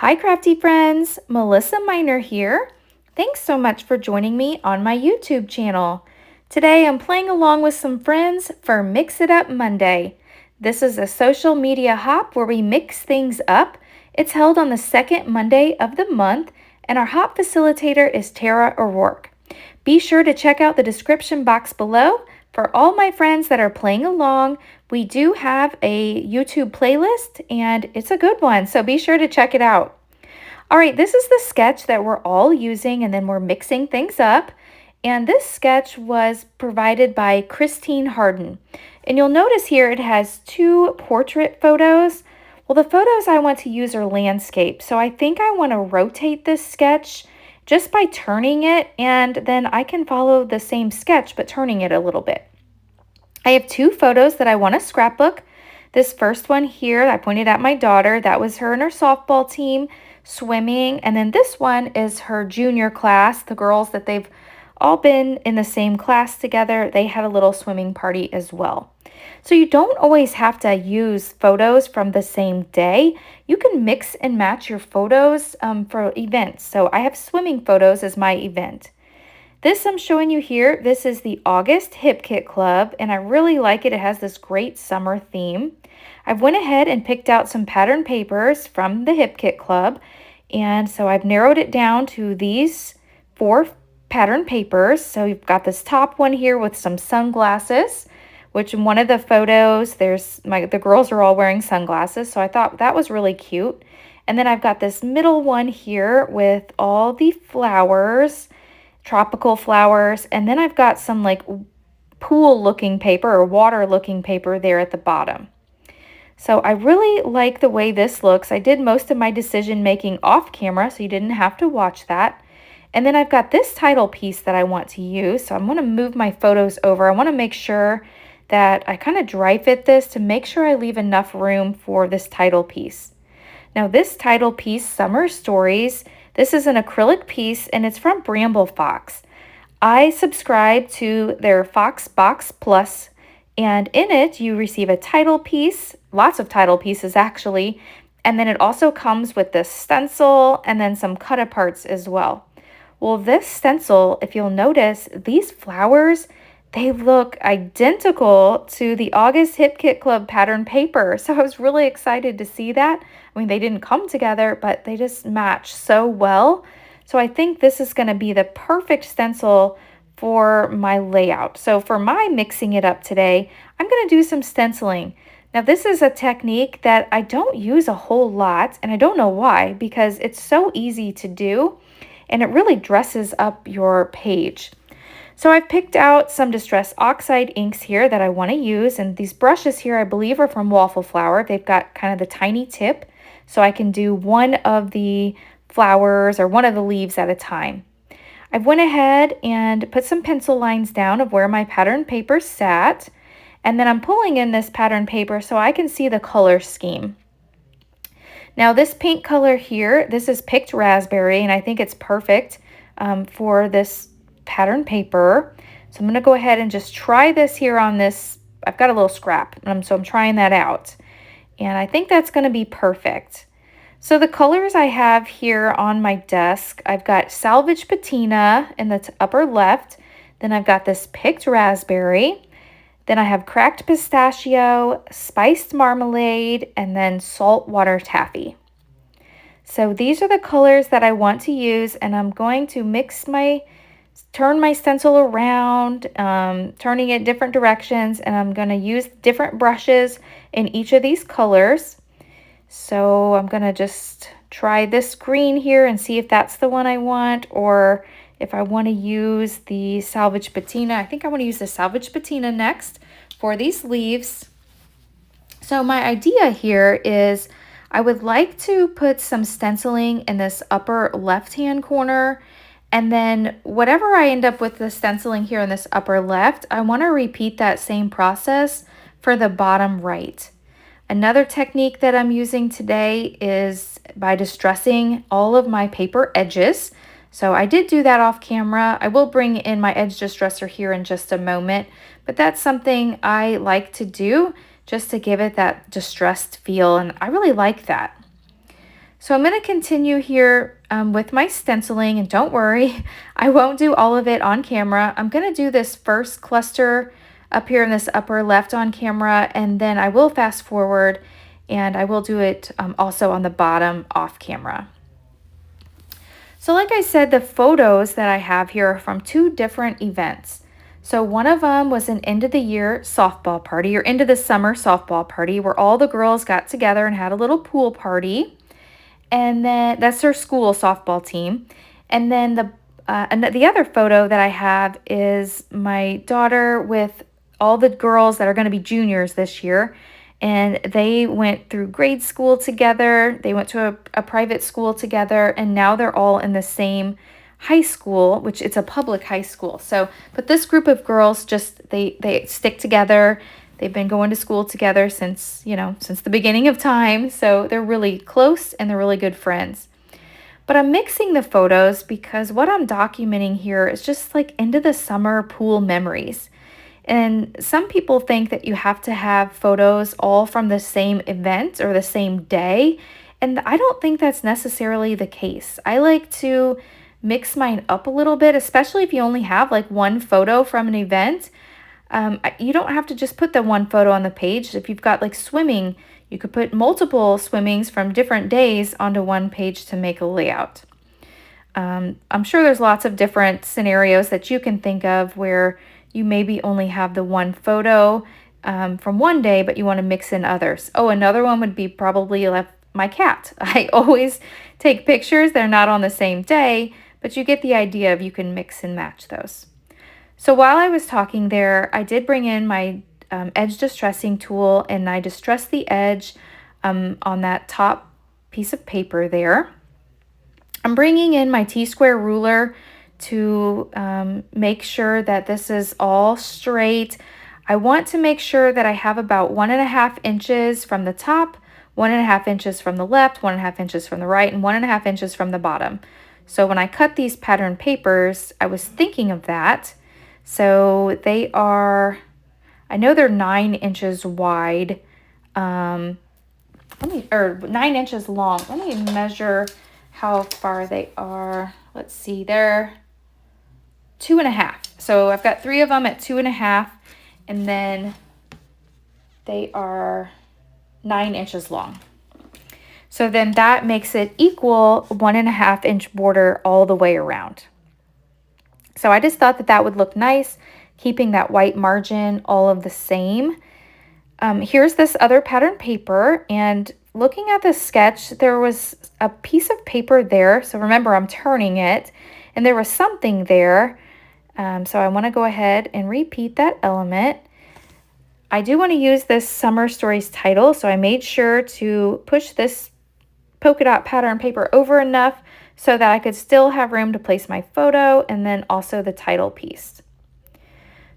Hi crafty friends, Melissa Minor here. Thanks so much for joining me on my YouTube channel. Today I'm playing along with some friends for Mix It Up Monday. This is a social media hop where we mix things up. It's held on the second Monday of the month, and our hop facilitator is Tara O'Rourke. Be sure to check out the description box below. For all my friends that are playing along, we do have a YouTube playlist and it's a good one, so be sure to check it out. All right, this is the sketch that we're all using and then we're mixing things up. And this sketch was provided by Christine Harden. And you'll notice here it has two portrait photos. Well, the photos I want to use are landscape, so I think I want to rotate this sketch just by turning it, and then I can follow the same sketch but turning it a little bit. I have two photos that I want to scrapbook. This first one here, I pointed at my daughter. That was her and her softball team swimming. And then this one is her junior class, the girls that they've all been in the same class together. They had a little swimming party as well. So you don't always have to use photos from the same day. You can mix and match your photos for events. So I have swimming photos as my event. This I'm showing you here, this is the August Hip Kit Club, and I really like it. It has this great summer theme. I've went ahead and picked out some pattern papers from the Hip Kit Club, and so I've narrowed it down to these 4 pattern papers. So you've got this top one here with some sunglasses, which in one of the photos, the girls are all wearing sunglasses, so I thought that was really cute. And then I've got this middle one here with all the flowers, tropical flowers, and then I've got some like pool looking paper or water looking paper there at the bottom. So I really like the way this looks. I did most of my decision making off camera, so you didn't have to watch that. And then I've got this title piece that I want to use, so I'm going to move my photos over. I want to make sure that I kind of dry fit this to make sure I leave enough room for this title piece. Now this title piece, Summer Stories, this is an acrylic piece and it's from Bramble Fox. I subscribe to their Fox Box Plus, and in it you receive a title piece, lots of title pieces actually, and then it also comes with this stencil and then some cut aparts as well. Well, this stencil, if you'll notice, these flowers, they look identical to the August Hip Kit Club pattern paper. So I was really excited to see that. I mean, they didn't come together, but they just match so well. So I think this is going to be the perfect stencil for my layout. So for my mixing it up today, I'm going to do some stenciling. Now this is a technique that I don't use a whole lot, and I don't know why, because it's so easy to do and it really dresses up your page. So I've picked out some Distress Oxide inks here that I want to use, and these brushes here I believe are from Waffle Flower. They've got kind of the tiny tip, so I can do one of the flowers or one of the leaves at a time. I've went ahead and put some pencil lines down of where my pattern paper sat, and then I'm pulling in this pattern paper so I can see the color scheme. Now this pink color here, this is Picked Raspberry, and I think it's perfect for this pattern paper. So I'm going to go ahead and just try this here on this. I've got a little scrap, so I'm trying that out. And I think that's going to be perfect. So the colors I have here on my desk, I've got Salvage Patina in the upper left. Then I've got this Picked Raspberry. Then I have Cracked Pistachio, Spiced Marmalade, and then Saltwater Taffy. So these are the colors that I want to use, and I'm going to turn my stencil around, turning it different directions, and I'm going to use different brushes in each of these colors. So I'm going to just try this green here and see if that's the one I want, or if I want to use the Salvage Patina. I think I want to use the Salvage Patina next for these leaves. So my idea here is I would like to put some stenciling in this upper left-hand corner, and then whatever I end up with the stenciling here in this upper left, I want to repeat that same process for the bottom right. Another technique that I'm using today is by distressing all of my paper edges. So I did do that off camera. I will bring in my edge distresser here in just a moment, but that's something I like to do just to give it that distressed feel, and I really like that. So I'm going to continue here with my stenciling, and don't worry, I won't do all of it on camera. I'm going to do this first cluster up here in this upper left on camera, and then I will fast forward and I will do it also on the bottom off camera. So like I said, the photos that I have here are from two different events. So one of them was an end of the year softball party, or end of the summer softball party, where all the girls got together and had a little pool party. And then that's their school softball team. And then the other photo that I have is my daughter with all the girls that are going to be juniors this year. And they went through grade school together. They went to a private school together, and now they're all in the same high school, which it's a public high school. So, but this group of girls just, they stick together. They've been going to school together since the beginning of time. So they're really close and they're really good friends. But I'm mixing the photos because what I'm documenting here is just like end of the summer pool memories. And some people think that you have to have photos all from the same event or the same day. And I don't think that's necessarily the case. I like to mix mine up a little bit, especially if you only have like one photo from an event. You don't have to just put the one photo on the page. If you've got like swimming, you could put multiple swimmings from different days onto one page to make a layout. I'm sure there's lots of different scenarios that you can think of where you maybe only have the one photo from one day, but you want to mix in others. Oh, another one would be probably my cat. I always take pictures. They're not on the same day, but you get the idea of you can mix and match those. So while I was talking there, I did bring in my edge distressing tool, and I distressed the edge on that top piece of paper there. I'm bringing in my T-square ruler to make sure that this is all straight. I want to make sure that I have about 1.5 inches from the top, 1.5 inches from the left, 1.5 inches from the right, and 1.5 inches from the bottom. So when I cut these pattern papers, I was thinking of that. So they are, I know they're 9 inches wide, or 9 inches long. Let me measure how far they are. Let's see, they're 2.5. So I've got 3 of them at 2.5, and then they are 9 inches long. So then that makes it equal 1.5 inch border all the way around. So I just thought that that would look nice, keeping that white margin all of the same. Here's this other pattern paper, and looking at the sketch, there was a piece of paper there. So remember, I'm turning it, and there was something there. So I want to go ahead and repeat that element. I do want to use this Summer Stories title, so I made sure to push this polka dot pattern paper over enough so that I could still have room to place my photo and then also the title piece.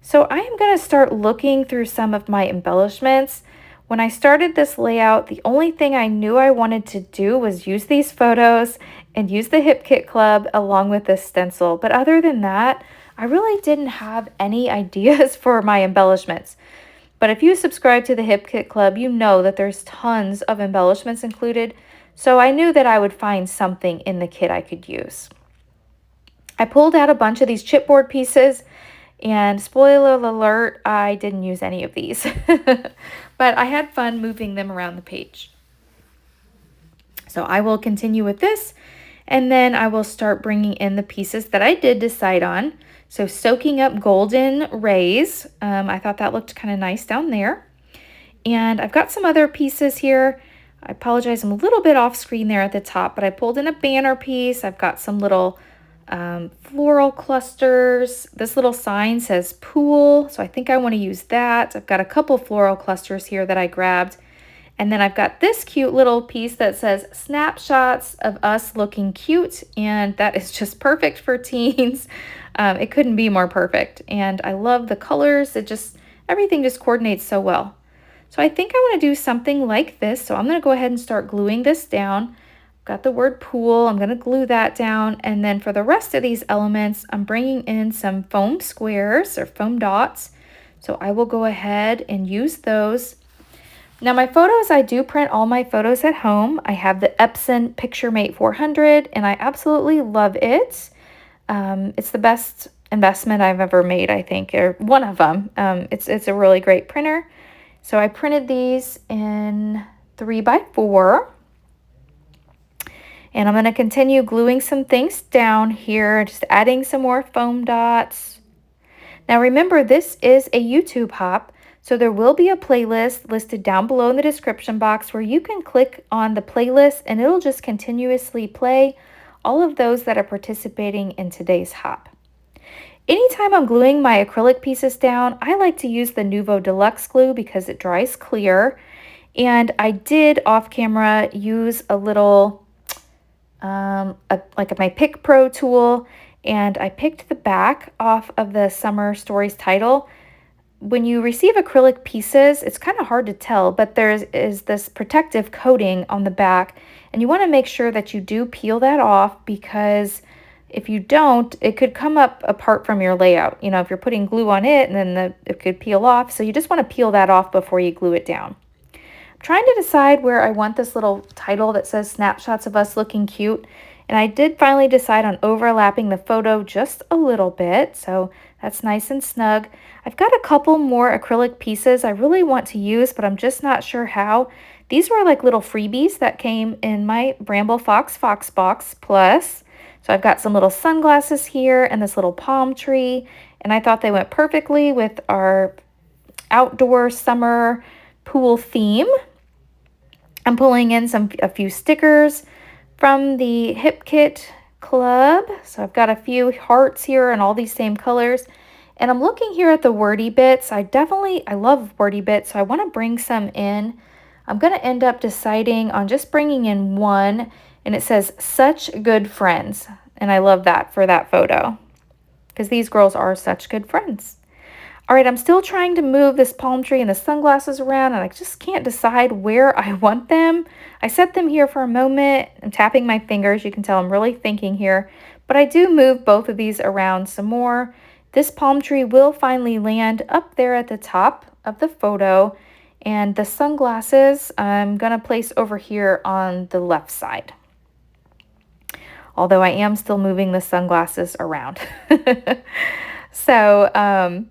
So I am going to start looking through some of my embellishments. When I started this layout, the only thing I knew I wanted to do was use these photos and use the Hip Kit Club along with this stencil. But other than that, I really didn't have any ideas for my embellishments. But if you subscribe to the Hip Kit Club, you know that there's tons of embellishments included. So I knew that I would find something in the kit I could use. I pulled out a bunch of these chipboard pieces, and spoiler alert, I didn't use any of these. But I had fun moving them around the page. So I will continue with this, and then I will start bringing in the pieces that I did decide on. So soaking up golden rays, I thought that looked kind of nice down there. And I've got some other pieces here. I apologize, I'm a little bit off screen there at the top, but I pulled in a banner piece. I've got some little floral clusters. This little sign says pool, so I think I want to use that. I've got a couple floral clusters here that I grabbed. And then I've got this cute little piece that says snapshots of us looking cute, and that is just perfect for teens. It couldn't be more perfect. And I love the colors. Everything just coordinates so well. So I think I want to do something like this. So I'm going to go ahead and start gluing this down. Got the word pool. I'm going to glue that down. And then for the rest of these elements, I'm bringing in some foam squares or foam dots. So I will go ahead and use those. Now my photos, I do print all my photos at home. I have the Epson PictureMate 400 and I absolutely love it. It's the best investment I've ever made, I think, or one of them. It's a really great printer. So I printed these in 3x4. And I'm going to continue gluing some things down here, just adding some more foam dots. Now remember, this is a YouTube hop, so there will be a playlist listed down below in the description box where you can click on the playlist and it'll just continuously play all of those that are participating in today's hop. Anytime I'm gluing my acrylic pieces down, I like to use the Nuvo Deluxe glue because it dries clear. And I did off camera use a little like my Pick Pro tool, and I picked the back off of the Summer Stories title. When you receive acrylic pieces, it's kind of hard to tell, but there is this protective coating on the back, and you want to make sure that you do peel that off, because if you don't, it could come up apart from your layout. You know, if you're putting glue on it, and then it could peel off, so you just want to peel that off before you glue it down. Trying to decide where I want this little title that says snapshots of us looking cute, and I did finally decide on overlapping the photo just a little bit, so that's nice and snug. I've got a couple more acrylic pieces I really want to use, but I'm just not sure how. These were like little freebies that came in my Bramble Fox Box Plus. So I've got some little sunglasses here and this little palm tree, and I thought they went perfectly with our outdoor summer pool theme. I'm pulling in a few stickers from the Hip Kit Club. So I've got a few hearts here and all these same colors. And I'm looking here at the wordy bits. I love wordy bits, so I want to bring some in. I'm going to end up deciding on just bringing in one, and it says "Such Good Friends." And I love that for that photo, because these girls are such good friends. All right, I'm still trying to move this palm tree and the sunglasses around, and I just can't decide where I want them. I set them here for a moment. I'm tapping my fingers. You can tell I'm really thinking here, but I do move both of these around some more. This palm tree will finally land up there at the top of the photo, and the sunglasses I'm going to place over here on the left side. Although I am still moving the sunglasses around. So,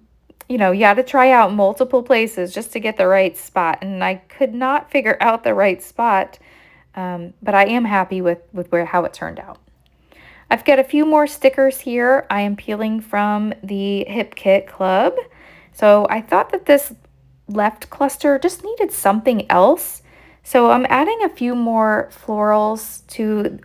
you know, you got to try out multiple places just to get the right spot. And I could not figure out the right spot, but I am happy with how it turned out. I've got a few more stickers here. I am peeling from the Hip Kit Club. So I thought that this left cluster just needed something else. So I'm adding a few more florals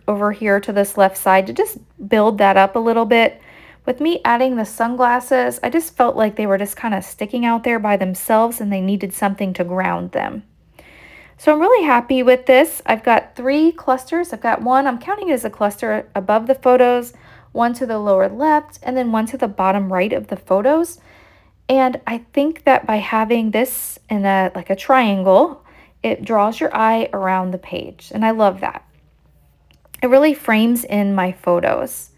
over here to this left side to just build that up a little bit. With me adding the sunglasses, I just felt like they were just kind of sticking out there by themselves and they needed something to ground them. So I'm really happy with this. I've got 3 clusters. I've got one, I'm counting it as a cluster above the photos, one to the lower left, and then one to the bottom right of the photos. And I think that by having this in like a triangle, it draws your eye around the page. And I love that. It really frames in my photos.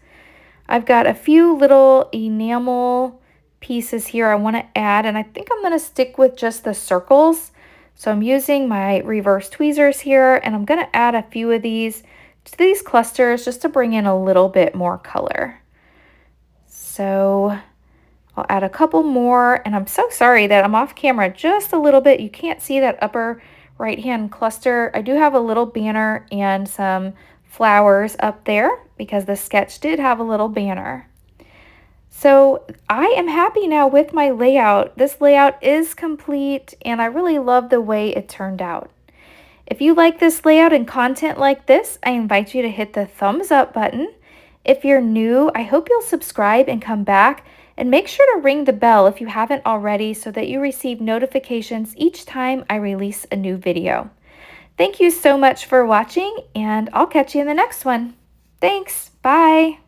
I've got a few little enamel pieces here I want to add, and I think I'm going to stick with just the circles. So I'm using my reverse tweezers here, and I'm going to add a few of these to these clusters just to bring in a little bit more color. So I'll add a couple more, and I'm so sorry that I'm off camera just a little bit. You can't see that upper right-hand cluster. I do have a little banner and some flowers up there because the sketch did have a little banner. So I am happy now with my layout. This layout is complete and I really love the way it turned out. If you like this layout and content like this, I invite you to hit the thumbs up button. If you're new, I hope you'll subscribe and come back, and make sure to ring the bell if you haven't already so that you receive notifications each time I release a new video. Thank you so much for watching, and I'll catch you in the next one. Thanks. Bye.